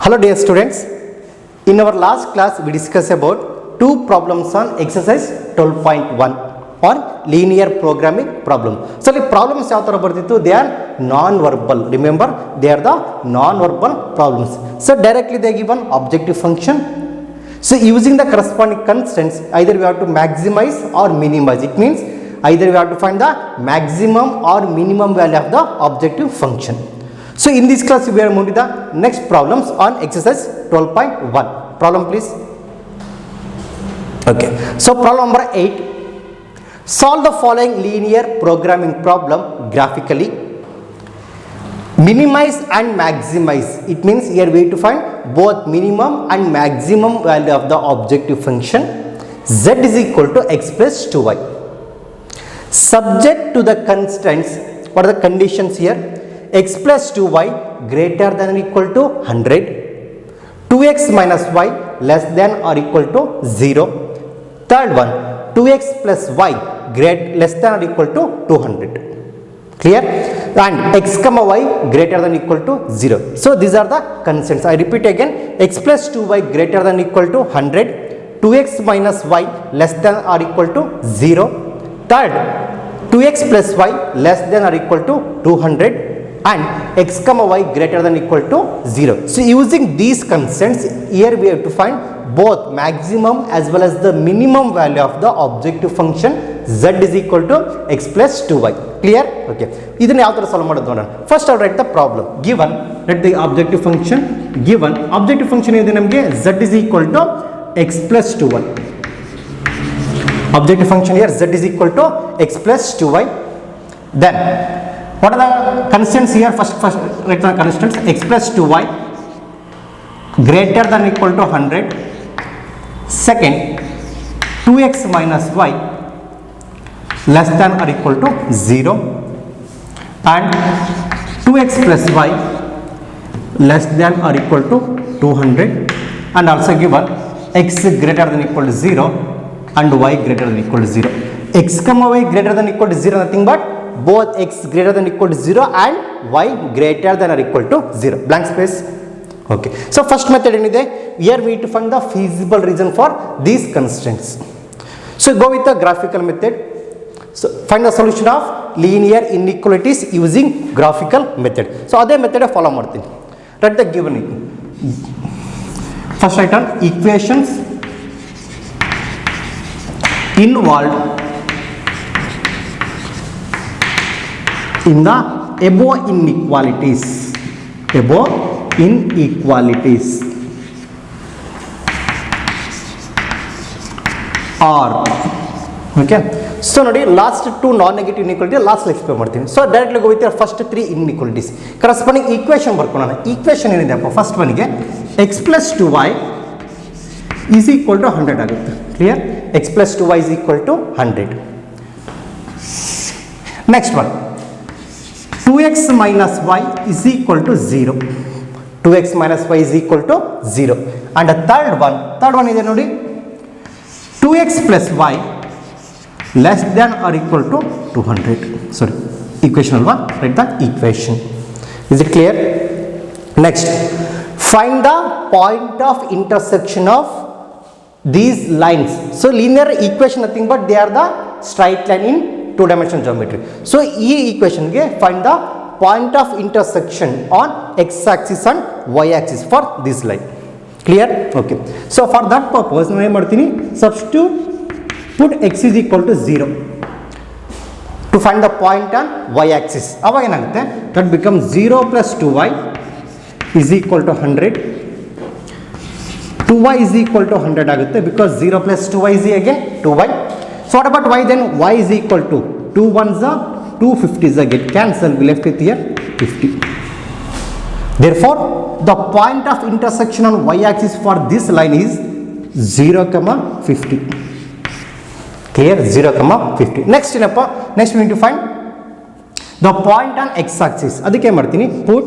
Hello dear students, in our last class we discussed about two problems on exercise 12.1 on linear programming problem. So the problems ಯಾವ ತರ ಬರ್ತಿತ್ತು, they are non-verbal. Remember, they are the non-verbal problems. So directly they give an objective function. So using the corresponding constants, either we have to maximize or minimize. It means either we have to find the maximum or minimum value of the objective function. So in this class we are moving to the next problems on exercise 12.1. Problem please. Okay. So problem number 8. Solve the following linear programming problem graphically. Minimize and maximize. It means here we have to find both minimum and maximum value of the objective function. Z is equal to x plus 2y. Subject to the constants. What are the conditions here? X plus 2y greater than or equal to 100, 2x minus y less than or equal to 0. Third one, 2x plus y less than or equal to 200. Clear? And x comma y greater than or equal to 0. So these are the constants. I repeat again, x plus 2y greater than or equal to 100, 2x minus y less than or equal to 0. Third, 2x plus y less than or equal to 200. And x comma y greater than equal to 0. So using these constants, here we have to find both maximum as well as the minimum value of the objective function z is equal to x plus 2y. Clear? Okay. ಇದನ್ನ ಯಾವ ತರ solve ಮಾಡೋದು ನೋಡೋಣ. First I will write the problem. Given let the objective function ಇದೆ ನಮಗೆ z is equal to x plus 2y. Objective function here z is equal to x plus 2y. Then what are the constants here? First write the constants. X plus 2y greater than or equal to 100. Second, 2x minus y less than or equal to 0. And 2x plus y less than or equal to 200. And also given x greater than or equal to 0 and y greater than or equal to 0. X comma y greater than or equal to 0 nothing but both x greater than or equal to 0 and y greater than or equal to 0. Blank space. Okay. So first method is here we need to find the feasible reason for these constants. So go with the graphical method. So find the solution of linear inequalities using graphical method. So other method follow martini. Write the given. First write on equations involved in the above inequalities are okay. So ನೋಡಿ last two non negative inequality last explain ಮಾಡ್ತೀನಿ. So directly go with your first three inequalities. Corresponding equation ಬರ್ಕೊಳ್ಳೋಣ. Equation ಏನಿದೆ ಅಪ್ಪ first one ಗೆ x plus 2y is equal to 100 ಆಗುತ್ತೆ. Clear? X plus 2y is equal to 100. Next one, 2x minus y is equal to 0. 2x minus y is equal to 0. And the third one is 2x plus y less than or equal to 200. Sorry, equation one, write the equation. Is it clear? Next, find the point of intersection of these lines. So linear equation nothing but they are the straight line in two-dimensional geometry. So e equation ge find the point of intersection on x-axis and y-axis for this line. Clear? Okay. So for that purpose I am substitute put x is equal to 0 to find the point on y-axis. That becomes 0 plus 2y is equal to 100. 2y is equal to 100 agutte because 0 plus 2y is again 2y. So what about y then? Y is equal to 2 ones are 250s are get cancelled. We left it here 50. Therefore, the point of intersection on y-axis for this line is 0, 50. Clear? 0, 50. Next we need to find the point on x-axis. Adike martini put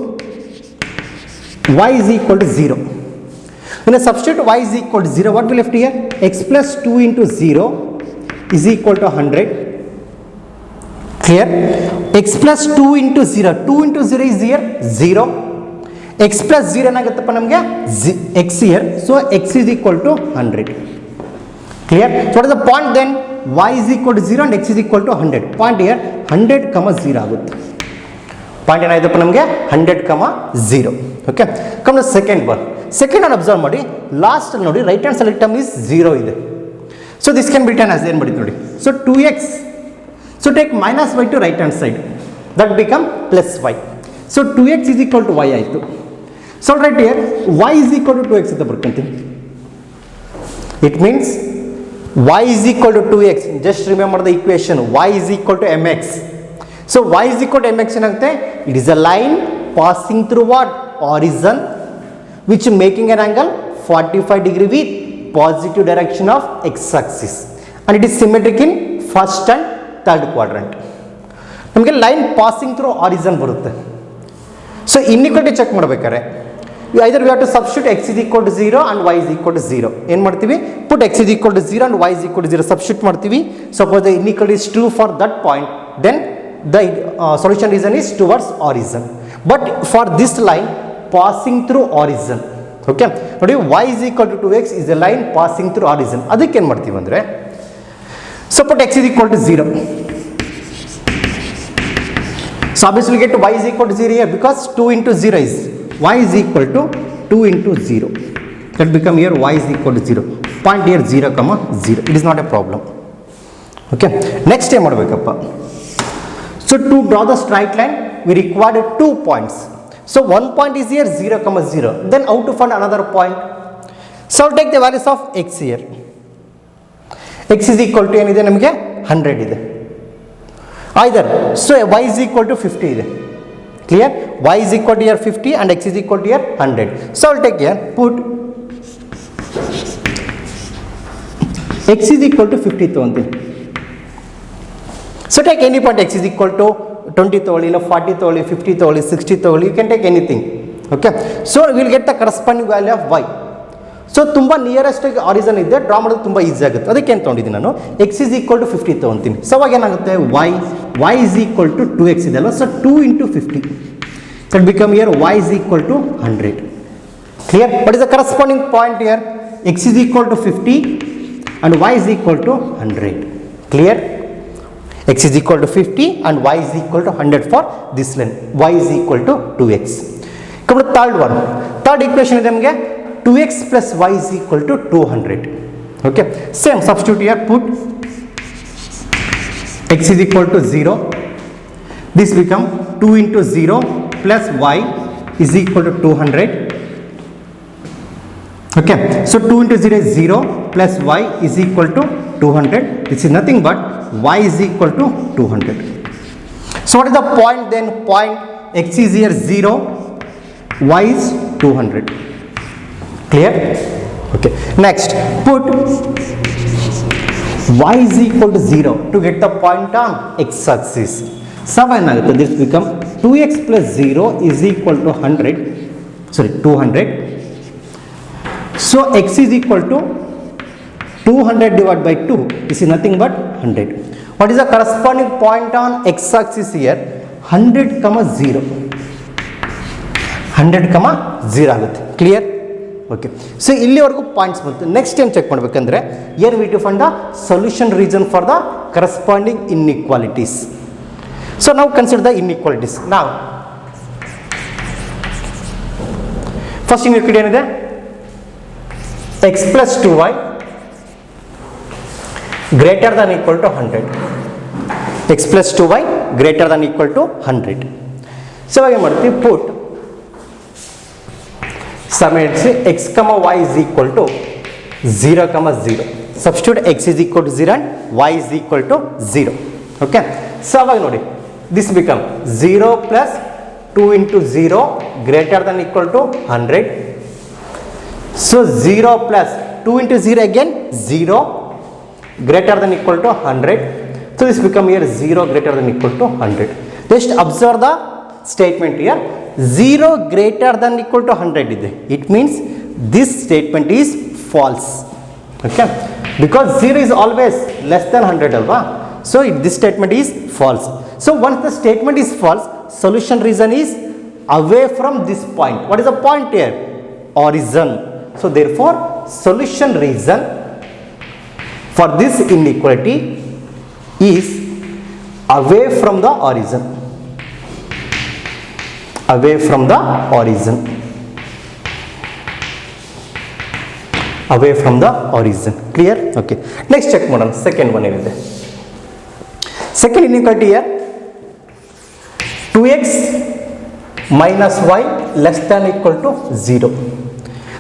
y is equal to 0. When I substitute y is equal to 0, what we left here? X plus 2 into 0 is equal to 100. Clear? X plus 2 into 0. 2 into 0 is here 0. x plus 0 ಏನಾಗುತ್ತಪ್ಪ ನಮಗೆ x here, so x is equal to 100. Clear? So what is the point then? Y is equal to 0 and x is equal to 100. Point here 100, 0 ಆಗುತ್ತೆ. Point ಏನಾಯ್ತಪ್ಪ ನಮಗೆ 100, 0. Okay, come the second one. Second one observe ಮಾಡಿ, last ನೋಡಿ right hand side term is 0 ಇದೆ. So this can be written as ಏನು ಮಾಡಿದ್ದು ನೋಡಿ, so 2x, so take minus y to right hand side, that become plus y. So 2x is equal to y ಆಯಿತು. So right here y is equal to 2x ಅಂತ ಬರ್ಕೊಂತೀನಿ. It means y is equal to 2x. just remember the equation, y is equal to mx. So y is equal to mx ಏನಾಗುತ್ತೆ, it is a line passing through what, horizon, which making an angle 45 degree with positive direction of x axis, and it is symmetric in first and third quadrant. ನಮಗೆ line passing through horizon ಬರುತ್ತೆ. So inequality check ಮಾಡಬೇಕಾದ್ರೆ either we have to substitute x is equal to 0 and y is equal to 0. ಏನು ಮಾಡ್ತೀವಿ, put x is equal to 0 and y is equal to 0 substitute ಮಾಡ್ತೀವಿ. Suppose the inequality is true for that point, then the solution reason is towards horizon. But for this line passing through horizon, okay, ನೋಡಿ y is equal to 2x is a line passing through horizon. ಅದಕ್ಕೆ ಏನು ಮಾಡ್ತೀವಿ ಅಂದರೆ, so put x is equal to 0. So obviously get y is equal to 0 here, because 2 into 0 is y is equal to 2 into 0. That become here y is equal to 0. Point here 0, 0. It is not a problem. Okay. Next time ಮಾಡಬೇಕಪ್ಪ. So to draw the straight line, we required 2 points. So one point is here 0, 0. Then how to find another point? So take the values of x here. X is equal to ಏನಿದೆ ನಮಗೆ 100 ಇದೆ. Either so y is equal to 50 ಇದೆ. Clear? Y is equal to here 50 and x is equal to here 100. So I'll take here, put x is equal to 50 ತೊಗೊಂತೀನಿ. So take any point, x is equal to 20 ತೊಗೊಳ್ಳಿ, ಇಲ್ಲ 40 ತೊಗೊಳ್ಳಿ, 50 ತೊಗೊಳ್ಳಿ, 60 ತೊಗೊಳ್ಳಿ, you can take anything. Okay, so we will get the corresponding value of y. So ತುಂಬ nearest origin ಇದೆ, draw ಮಾಡೋದು ತುಂಬ easy ಆಗುತ್ತೆ. ಅದಕ್ಕೆ ಏನು ತೊಗೊಂಡಿದ್ದೀನಿ ನಾನು, x is equal to 50 ತೊಗೊತೀನಿ. So ಅವಾಗ ಏನಾಗುತ್ತೆ, y is equal to 2x ಇದೆ ಅಲ್ವಾ, so 2 into 50, that become here y is equal to 100. Clear? What is the corresponding point here? X is equal to 50 and y is equal to 100. Clear? X is equal to 50 and y is equal to 100 for this line. Y is equal to 2x. Come to third one. Third equation is ನಮಗೆ 2x plus y is equal to 200. Okay, same substitute here, put x is equal to 0. This become 2 into 0 plus y is equal to 200. Okay, so 2 into 0 is 0 plus y is equal to 200. This is nothing but y is equal to 200. So what is the point then? Point x is here 0, y is 200. Clear? Okay, next put y is equal to 0 to get the point on x axis. So this become 2x plus 0 is equal to 200. So x is equal to 200 divided by 2. This is nothing but 100. What is the corresponding point on x axis here? 100, 0. 100, 0 ಆಗುತ್ತೆ. Clear? Okay, so ಇಲ್ಲಿವರೆಗೂ points ಬಂತು. Next ಏನು check ಮಾಡಬೇಕಂದ್ರೆ, ಏನು we to find the solution region for the corresponding inequalities. So ನಾವು consider the inequalities. ನಾವು first inequality ಏನಿದೆ, x plus 2y greater than equal to 100. X plus 2y greater than equal to 100. So ಇವಾಗ ಏನು ಮಾಡ್ತೀವಿ, ಪುಟ್ summation x comma y is equal to 0 comma 0. Substitute x is equal to 0 and y is equal to 0. Okay, so aವಾಗ ನೋಡಿ, this become 0 plus 2 into 0 greater than equal to 100. So 0 plus 2 into 0 again 0 greater than equal to 100. So this become here 0 greater than equal to 100. Just observe the statement here. 0 greater than equal to 100 ಇದೆ. It means this statement is false. Okay, because 0 is always less than 100 alva. So this statement is false. So once the statement is false, solution reason is away from this point. What is the point here? Origin. So therefore solution reason for this inequality is away from the origin. Away from the origin. Away from the origin. Clear? Okay. Next check model. Second one is there. Second inequality here. 2x minus y less than equal to 0.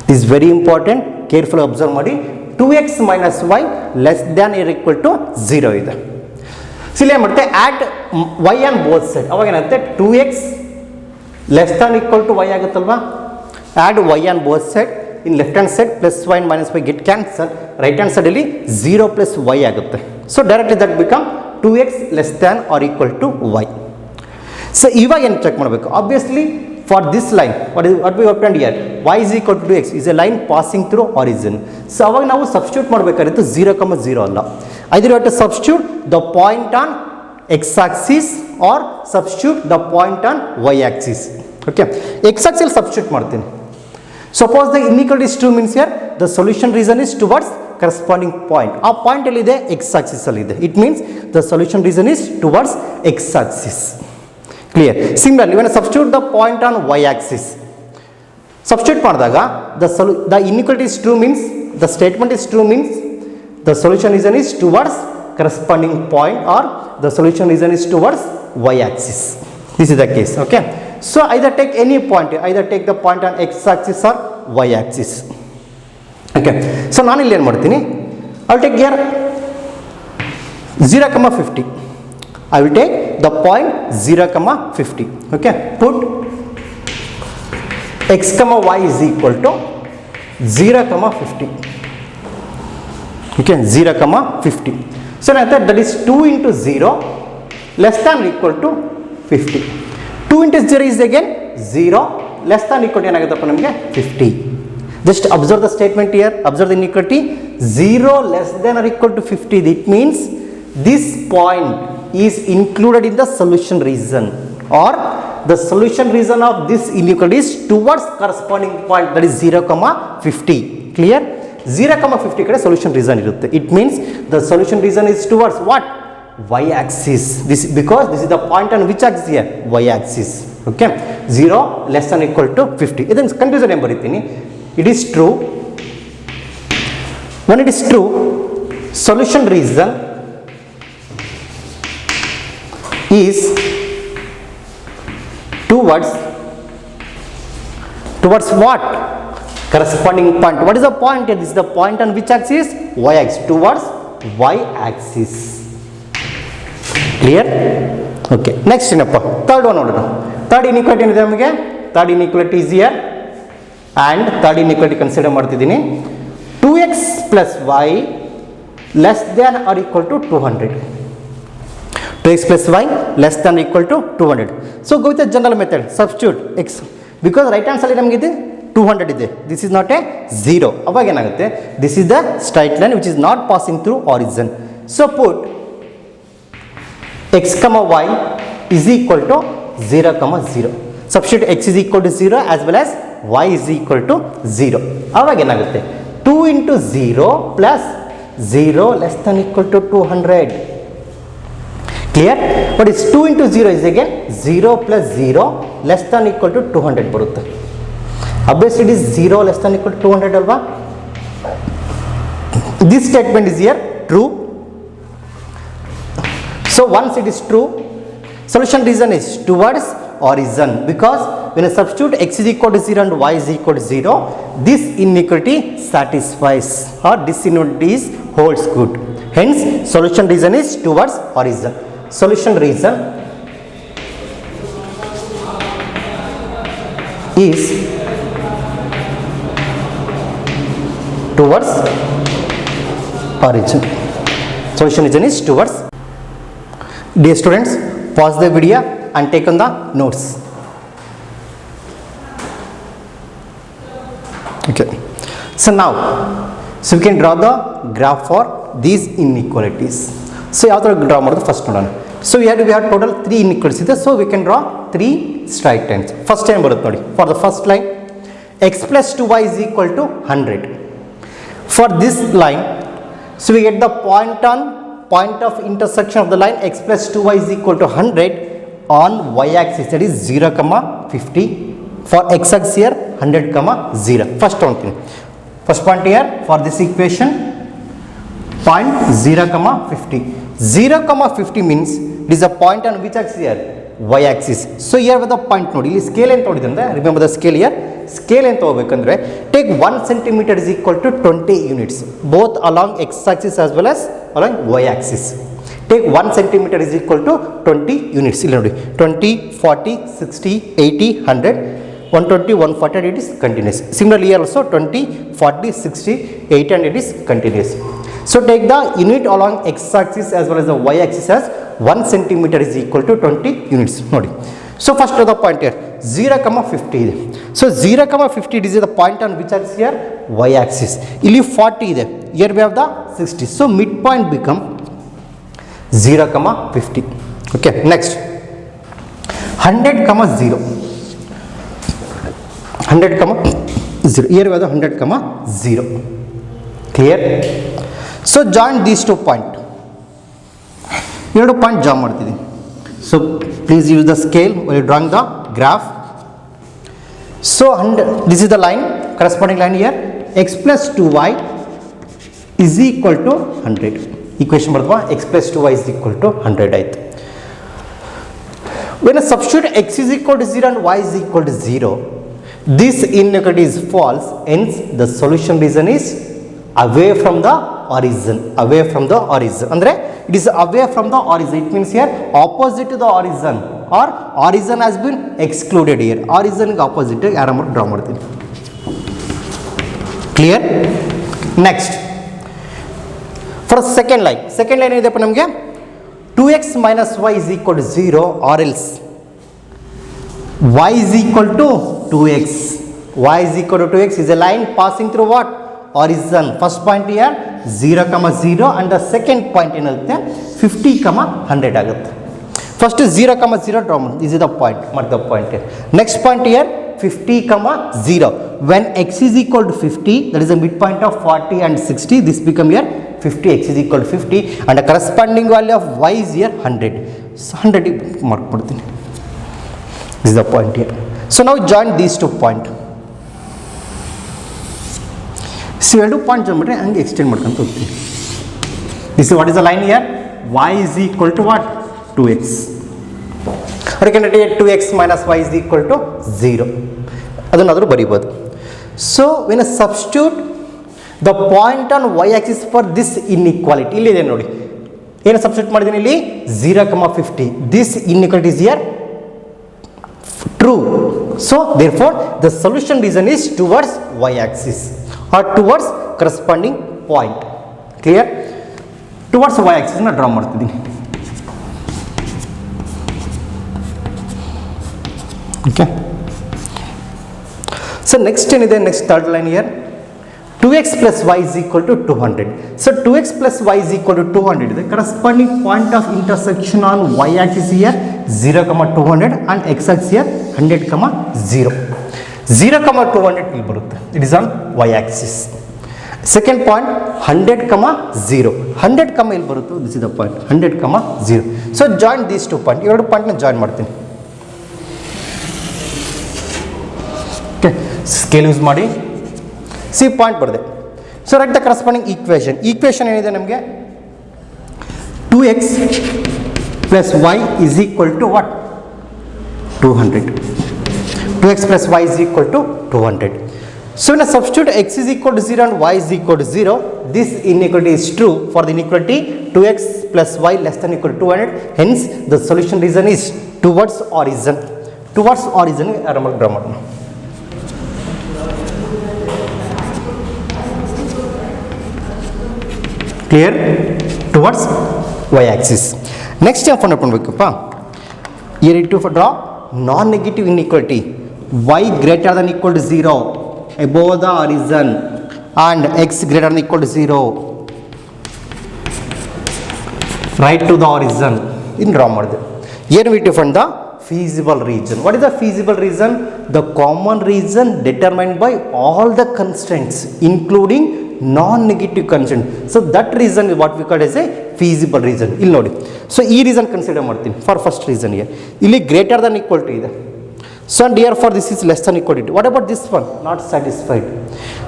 This is very important. Carefully observe ಮಾಡಿ. 2x minus y less than or equal to 0 ಇದೆ. So ಇಲ್ಲಿ ಏನು ಮಾಡುತ್ತೆ, add y on both side. ಅವಾಗ ಏನಾಗುತ್ತೆ, 2x less than equal to y ಆಗುತ್ತಲ್ವಾ, add y on both side. In left hand side plus y and minus y get cancel. Right hand side ಅಲ್ಲಿ 0 plus y ಆಗುತ್ತೆ. So directly that become 2x less than or equal to y. So ಇವಾಗ ಏನು check ಮಾಡಬೇಕು, obviously for this line what we obtained here, y is equal to 2x is a line passing through origin. So ಅವಾಗ ನಾವು substitute ಮಾಡಬೇಕಾಗಿತ್ತು 0,0 ಅಲ್ಲ, either you have to substitute the point on x axis or substitute the point on y axis. Okay, x axis substitute ಮಾಡ್ತೀನಿ. Suppose the inequality is 2 means here the solution region is towards corresponding point. ಆ point ಅಲ್ಲಿ ಇದೆ, x axis ಅಲ್ಲಿ ಇದೆ. It means the solution region is towards x axis. Clear? Similarly, when I substitute the point on y axis, substitute ಮಾಡಿದಾಗ the inequality is true means the statement is true means the solution region is towards corresponding point or the solution region is towards y axis. This is the case. Okay, so either take any point, either take the point on x axis or y axis. Okay, so ನಾನು ಇಲ್ಲಿ ಏನು ಮಾಡ್ತೀನಿ, I will take here 0,50. I will take the point 0,50. Okay, put x comma y is equal to 0,50. Okay, 0,50. So now that is 2 into 0 less than or equal to 50. 2 into 0 is again 0 less than or equal to ಏನಾಗುತ್ತಪ್ಪ ನಮಗೆ 50. Just observe the statement here, observe the inequality, 0 less than or equal to 50. It means this point is included in the solution region or the solution region of this inequality is towards corresponding point, that is 0,50. Clear? 0,50 ಕಡೆ solution region ಇರುತ್ತೆ. It means the solution region is towards what? Y axis. This because this is the point on which axis here? Y axis. Okay, 0 less than equal to 50. ಇದನ್ನು confusion ಏನು ಬರೀತೀನಿ, it is true, when it is true solution region is towards what? Corresponding point. What is the point here? This is the point on which axis? Y axis, towards y axis. Clear? Okay, next ಏನಪ್ಪ, third one ನೋಡೋಣ. Third inequality ಏನಿದೆ ನಮಗೆ, third inequality is here and third inequality consider ಮಾಡ್ತಿದ್ದೀನಿ. 2x plus y less than or equal to 200. 2x plus y less than or equal to 200. So go with the general method, substitute x, because right hand side ನಮಗೆ ಇದೆ 200 ಇದೆ, this is not a 0. ಅವಾಗ ಏನಾಗುತ್ತೆ, this is the straight line which is not passing through origin. So put x comma y is equal to 0,0. Substitute x is equal to 0 as well as y is equal to 0. ಅವಾಗ ಏನಾಗುತ್ತೆ, 2 into 0 plus 0 less than equal to 200. Clear? What is 2 into 0 is again 0 plus 0 less than equal to 200 ಬರುತ್ತೆ. Obviously it is 0 less than equal to 200 ಅಲ್ವಾ. This statement is here true. So once it is true, solution region is towards origin, because when I substitute x is equal to 0 and y is equal to 0, this inequality satisfies or this inequality is holds good. Hence solution region is towards origin. Solution region is towards origin. Solution region is towards. Dear students, pause the video and take on the notes. Okay, so now we can draw the graph for these inequalities. So ಯಾವ ತರ draw ಮಾಡೋದು first ನೋಡೋಣ. So we have total 3 inequalities ಇದೆ, so we can draw 3 straight lines. First time ಬರುತ್ತೆ ನೋಡಿ. For the first line, x plus 2y is equal to 100. For this line, so we get the point of intersection of the line x plus 2y is equal to 100 on y axis, that is 0, 50. For x axis here 100, 0. First one thing. First point here for this equation, point 0, 50. 0, 50 means it is a point on which axis here? Y axis. So here with the point nodi, ಇಲ್ಲಿ scale ಏನು ತಗೊಂಡಿದ್ದೆ, remember the scale here. Scale ಏನು ತಗೋಬೇಕಂದ್ರೆ take 1 centimeter is equal to 20 units, both along x axis as well as along y axis. Take 1 centimeter is equal to 20 units. ಇಲ್ಲಿ ನೋಡಿ 20, 40, 60, 80, 100, 120, 140, it is continuous. Similarly here also 20, 40, 60, 80 and it is continuous. So take the unit along x axis as well as the y axis as 1 centimeter is equal to 20 units. Nodi. So first to the point here 0, 50 ಇದೆ. So 0, 50 it is the point on which axis here? Y axis. ಇಲ್ಲಿ 40 ಇದೆ. Here we have the 60. So midpoint become 0, 50. Okay, next 100, 0. 100, 0. Here we have the 100, 0. Clear? So join these 2 points. ಎರಡು point jam ಮಾಡ್ತಿದ್ದೀನಿ. So please use the scale while drawing the graph. So this is the line, corresponding line here, x plus 2y is equal to 100. Equation ಬರ್ತವಾ x plus 2y is equal to 100 ಆಯ್ತು. When I substitute x is equal to 0 and y is equal to 0, this inequality is false, hence the solution reason is away from the origin. Away from the origin andre it is away from the origin. It means here opposite to the origin, or origin has been excluded here. Origin ಗೆ opposite ಯಾರು draw ಮಾಡ್ತೀನಿ. Clear? Next for second line ಏನಿದೆಪ್ಪ ನಮಗೆ 2x minus y is equal to 0 or else y is equal to 2x. Y is equal to 2x is a line passing through what? Origin. First point here 0, 0 and the second point ಏನಾಗುತ್ತೆ 50, 100 ಆಗುತ್ತೆ. First 0, 0 draw ಮಾಡಿ. This is the point. Mark the point here. Next point here 50, 0. When x is equal to 50, that is the midpoint of 40 and 60. This become here 50. X is equal to 50 and the corresponding value of y is here 100. So 100 mark ಮಾಡ್ತೀನಿ. This is the point here. So now join these 2 points. So ಎರಡು point jam ಮಾಡಿದ್ರೆ ಹಂಗೆ extend ಮಾಡ್ಕೊಂತ ಹೋಗ್ತೀವಿ. This is what is the line here? Y is equal to what? 2x. Or you can write 2x minus y is equal to 0. ಅದನ್ನಾದರೂ ಬರೀಬೋದು. So when I substitute the point on y axis for this inequality, ಇಲ್ಲಿದೆ ನೋಡಿ, ಏನು substitute ಮಾಡಿದ್ದೀನಿ ಇಲ್ಲಿ 0, 50. This inequality is here true. So therefore the solution reason is towards y axis or towards corresponding point. Clear? Towards y axis na draw ಮಾಡ್ತಿದ್ದೀನಿ. Okay. So next ಏನಿದೆ, next third line here 2x plus y is equal to 200. So 2x plus y is equal to 200 ಇದೆ. Corresponding point of intersection on y axis here 0, 200 and x axis here 100, 0. 0, 200 ಇಲ್ಲಿ ಬರುತ್ತೆ. It is on y axis. Second point 100, 0. 100, ಇಲ್ಲಿ ಬರುತ್ತೆ. This is the point 100, 0. So join these 2 points. ಎರಡು point ನ join ಮಾಡ್ತೀನಿ. Okay, scale use ಮಾಡಿ C point ಬರುತ್ತೆ. So right the corresponding equation ಏನಿದೆ ನಮಗೆ 2x plus y is equal to what? 200. 2x plus y is equal to 200. So when I substitute x is equal to 0 and y is equal to 0, this inequality is true for the inequality 2x plus y less than equal to 200. Hence the solution reason is towards origin. Towards origin ಆರಾಮಾಗಿ draw ಮಾಡೋಣ. Clear? Towards y axis. Next ಏನು find out ಮಾಡಬೇಕಪ್ಪ, here it to draw non-negative inequality y greater than equal to 0 above the horizon and x greater than equal to 0 right to the horizon in draw ಮಾಡಿದೆ. Here we to find the feasible region. What is the feasible region? The common region determined by all the constraints including non-negative constraint. So that region is what we call as a feasible region. ಇಲ್ಲಿ ನೋಡಿ, so ಈ region consider ಮಾಡ್ತೀನಿ for first region here. ಇಲ್ಲಿ greater than equal to ಇದೆ. So and therefore this is less than equal to. What about this one? Not satisfied.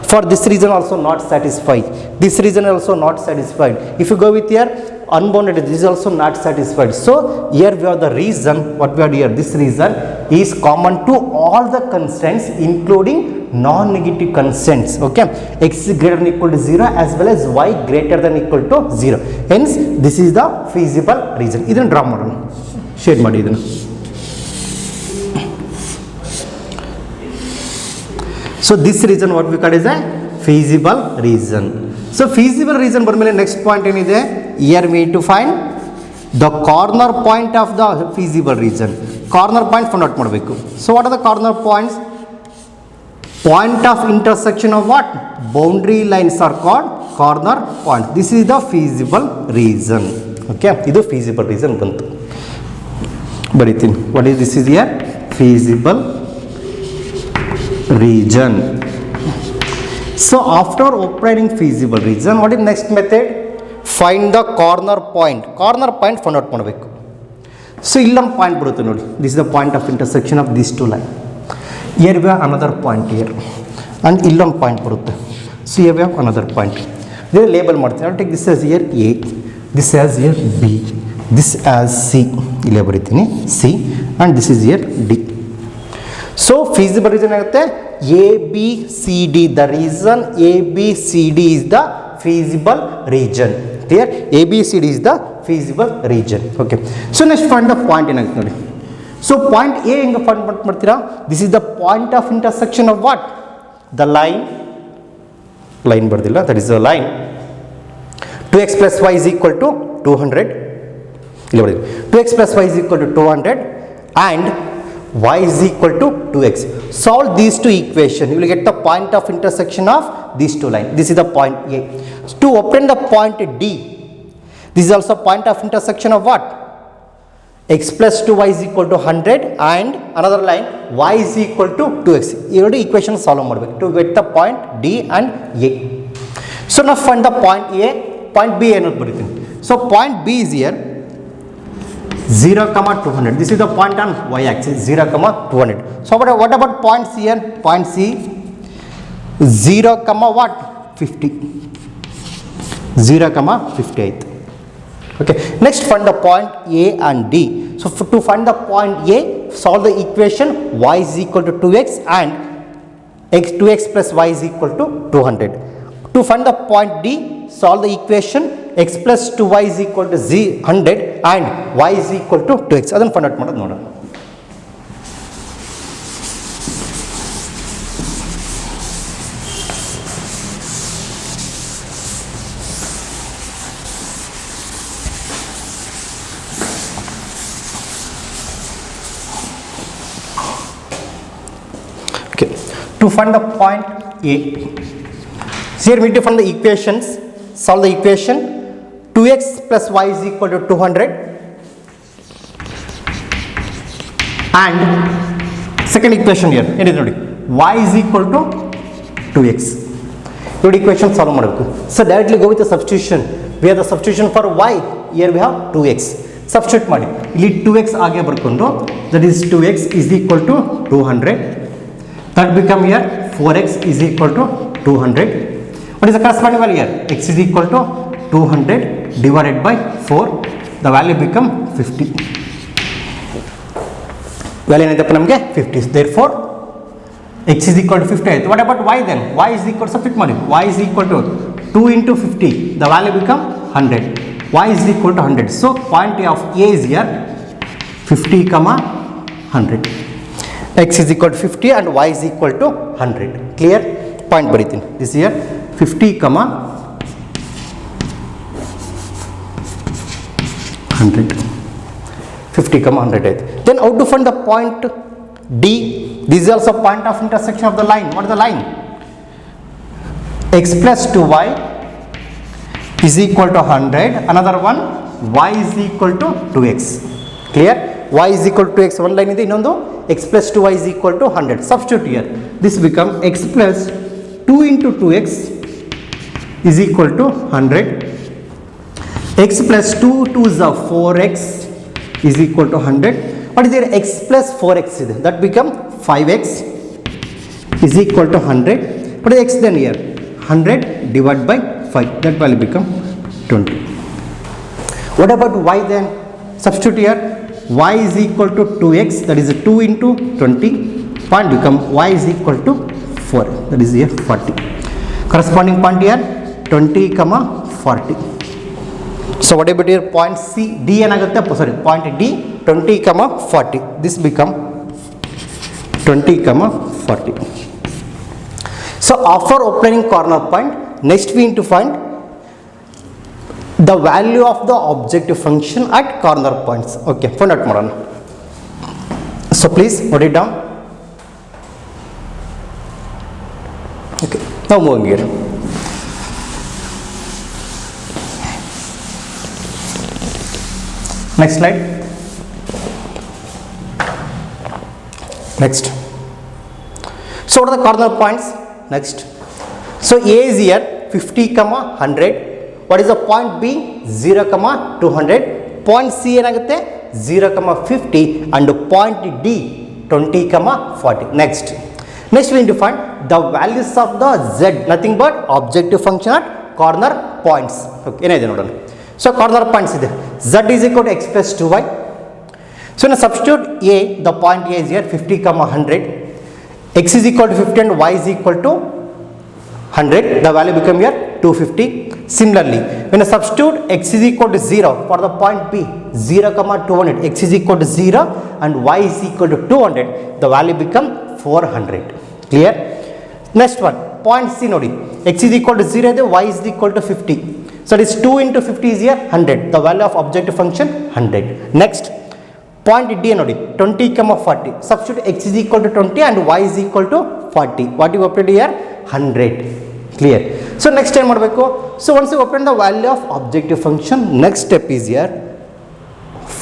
For this region also not satisfied. This region also not satisfied. If you go with here unbounded, this is also not satisfied. So here we have the reason, what we have here, this reason is common to all the constraints including non-negative constraints. Okay, x is greater than equal to 0 as well as y greater than equal to 0. Hence this is the feasible region. ಇದನ್ನು draw ಮಾಡೋಣ, shade ಮಾಡಿ ಇದನ್ನು. So this region what we call is a feasible region. So feasible region ಬಂದಮೇಲೆ next point ಏನಿದೆ, here we need to find the corner point of the feasible region. Corner point find out ಮಾಡಬೇಕು. So what are the corner points? Point of intersection of what? Boundary lines are called corner points. This is the feasible region. Okay, ಇದು feasible region ಬಂತು. ಬರೀತೀನಿ. What is this is here? Feasible region. So after obtaining feasible region, what is next method? Find the corner point. Corner point find out ಮಾಡಬೇಕು. So ಇಲ್ಲೊಂದು point ಬರುತ್ತೆ ನೋಡಿ, this is the point of intersection of these two lines. Here we have another point here and ಇಲ್ಲೊಂದು point ಬರುತ್ತೆ. So here we have another point. Then label ಮಾಡ್ತೀನಿ. I'll take this as here A, this as here B, this as C. ಇಲ್ಲಿ ಬರೀತೀನಿ C and this is here D. So feasible region ಆಗುತ್ತೆ A B C D. The reason A B C D is the feasible region. Clear? A B C D is the feasible region. Okay. So next find the point ಏನಾಗುತ್ತೆ ನೋಡಿ. So point A ಹೆಂಗೆ find ಮಾಡ್ತೀರಾ? This is the point of intersection of what? The line ಬರ್ದಿಲ್ಲ, that is the line 2x plus y is equal to 200. ಇಲ್ಲಿ ಬರೆದಿದೆ 2x plus y is equal to 200 and y is equal to 2x. Solve these two equations, you will get the point of intersection of these two lines. This is the point A. To obtain the point D, this is also point of intersection of what? X plus 2y is equal to 100 and another line y is equal to 2x. You need equation solve ಮಾಡಬೇಕು to get the point D and A. So now find the point A, point B ಏನು ಬರೀತೀನಿ. So point B is here 0, 200. This is the point on y axis 0, 200. So what about point C here? Point C 0, what? 50. 0, 58. Okay. Next find the point A and D. So to find the point A, solve the equation y is equal to 2x and 2x plus y is equal to 200. To find the point D, solve the equation x plus 2y is equal to 100 and y is equal to 2x. ಅದನ್ನು find out ಮಾಡೋದು ನೋಡೋಣ. Okay. To find the point A, here we define the equations. Solve the equation 2x plus y is equal to 200 and second equation here ಏನಿದೆ ನೋಡಿ, y is equal to 2x. ನೋಡಿ equation solve ಮಾಡಬೇಕು. So directly go with the substitution. We have the substitution for y, here we have 2x. Substitute ಮಾಡಿ, ಇಲ್ಲಿ 2x ಆಗೆ ಬರ್ಕೊಂಡು, that is 2x is equal to 200. That become here 4x is equal to 200. What is the corresponding value here? X is equal to 200 divided by 4. The value become 50. Value ಏನಾಯ್ತಪ್ಪ ನಮಗೆ 50. Therefore x is equal to 50 ಆಯಿತು. What about y then? Y is equal to substitute ಮಾಡಿ. Y is equal to 2 into 50. The value become 100. Y is equal to 100. So point of A is here 50, 100. X is equal to 50 and y is equal to 100. Clear? Point ಬರೀತೀನಿ. This here 50, 100. 50, 100 ಆಯ್ತು. Then how to find the point D? This is also point of intersection of the line. What is the line? X plus 2y is equal to 100. Another one, y is equal to 2x. Clear? y is equal to x, one line ಇದೆ, ಇನ್ನೊಂದು x plus 2y is equal to 100. Substitute here. This become x plus 2 into 2x is equal to 100. X plus 2 2s are 4x is equal to 100. What is here? X plus 4x is there. That become 5x is equal to 100. What is x then here? 100 divided by 5. That value become 20. What about y then? Substitute here. Y is equal to 2x, that is 2 into 20. Point become y is equal to 4. That is here 40. Corresponding point here 20, 40. So what about here point C, D ಏನಾಗುತ್ತೆ, sorry, point D 20, 40. This become 20, 40. So after obtaining corner point, next we need to find the value of the objective function at corner points. Okay, find out ಮಾಡೋಣ. So please note it down. Okay, now moving here. Next slide. Next. So what are the corner points? Next. So A is here 50, 100. What is the point B? 0, 200. Point C ಏನಾಗುತ್ತೆ 0, 50 and point D 20, 40. Next we need to find the values of the Z, nothing but objective function at corner points. Okay, ಏನಿದೆ ನೋಡೋಣ. So corner points ಇದೆ, Z is equal to x plus 2y. So now substitute A, the point A is here 50, 100. X is equal to 50 and y is equal to 100. The value become here 250. Similarly, when I substitute x is equal to 0 for the point B, 0, 200, x is equal to 0 and y is equal to 200, the value become 400. Clear? Next one, point C nodi, x is equal to 0, y is equal to 50. So it is 2 into 50 is here 100. The value of objective function 100. Next, point D nodi, 20, 40. Substitute x is equal to 20 and y is equal to 40. What you obtained here? 100. Clear? So next time ಮಾಡಬೇಕು. So once you obtain the value of objective function, next step is here,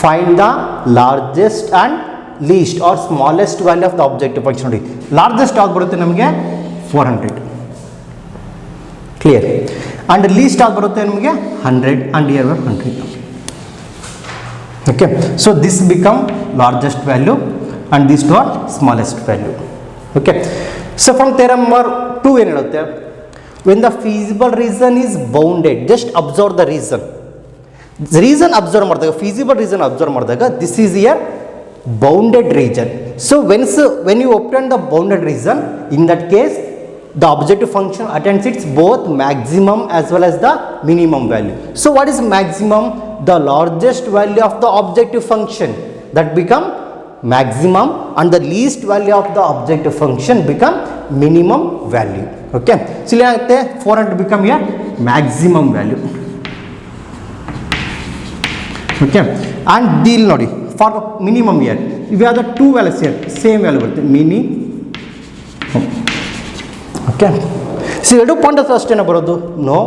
find the largest and least or smallest value of the objective function. ನೋಡಿ, largest ಯಾವ್ದು ಬರುತ್ತೆ ನಮಗೆ 400. Clear? And least ಯಾವ್ದು ಬರುತ್ತೆ ನಮಗೆ 100 and here 100. Okay, so this become largest value and these two are smallest value. Okay, so from theorem number 2 ಏನು ಹೇಳುತ್ತೆ, when the feasible region is bounded, just observe the region. The region observe ಮಾಡಿದಾಗ, feasible region observe ಮಾಡಿದಾಗ, this is here bounded region. So when you obtain the bounded region, in that case the objective function attains its both maximum as well as the minimum value. So what is maximum? The largest value of the objective function, that become maximum, and the least value of the objective function become minimum value. Okay, so ಇಲ್ಲಿ ಏನಾಗುತ್ತೆ 400 become here maximum value. Okay, and deal ನೋಡಿ for minimum here, if you have the two values here, same value ಬರುತ್ತೆ minimum. Okay, so ಎರಡು point ಅಷ್ಟೇ ಏನು ಬರೋದು? No.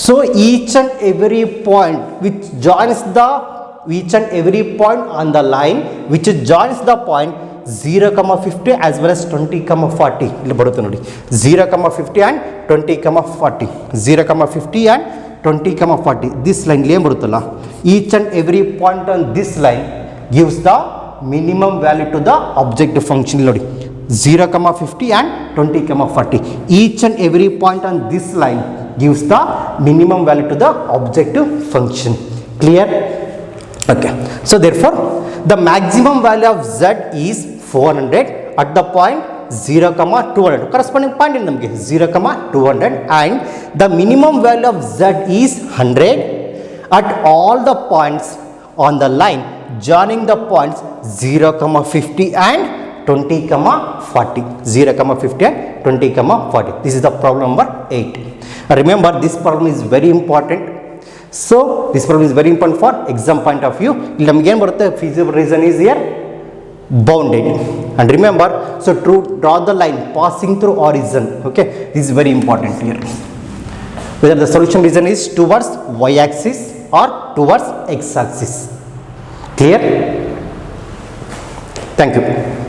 So each and every point which joins the on the line which joins the point 0, 50 as well as 20, 40 ಇಲ್ಲಿ ಬರುತ್ತೆ ನೋಡಿ, 0, 50 and 20, 40, 0, 50 and 20, 40. This line ಏನು ಬರುತ್ತಲ್ಲ, each and every point on this line gives the minimum value to the objective function. ಇಲ್ಲಿ ನೋಡಿ 0, 50 and 20, 40. Each and every point on this line gives the minimum value to the objective function. Clear? Okay, so therefore the maximum value of Z is 400 at the point 0, 200. Corresponding point in ನಮಗೆ 0, 200, and the minimum value of Z is 100 at all the points on the line joining the points 0, 50 and 20, 40. 0, 50 and 20, 40. This is the problem number 8. Remember, this problem is very important. So this problem is very important for exam point of view. ಇಲ್ಲಿ ನಮಗೆ ಏನು ಬರುತ್ತೆ, feasible region is here bounded, and remember, so to draw the line passing through origin. Okay, this is very important here, whether the solution region is towards y axis or towards x axis. Clear? Thank you.